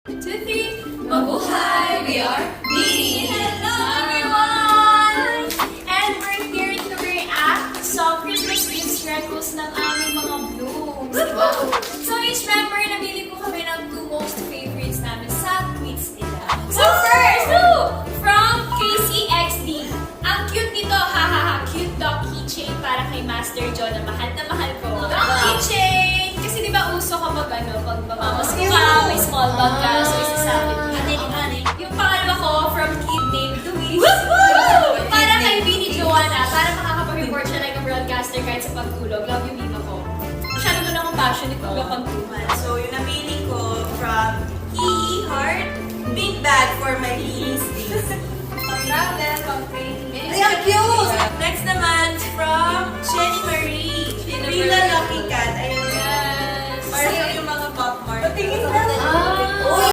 2, 3, mabuhay! We are Bini! Hello everyone! And we're here to react sa Christmas gifts records ng aming mga blooms. Diba? So each member, nabili po kami ng 2 most favorites namin sa tweets nila. So first, from Casey XD. Ang cute nito, hahaha, cute dog keychain para kay Master John na mahal ko. Dog keychain! Kasi di ba uso kapag pag mamamasko ka, may small dog ka, so isasabit mo. Yung pangalawa ko, from kid named Luis. Para kay Bini Joanna, para makakapag-report siya like a broadcaster kahit sa pagtulog. Love you, Mima ko. Masyado doon akong passion, itulog pagtuman. So, yung napili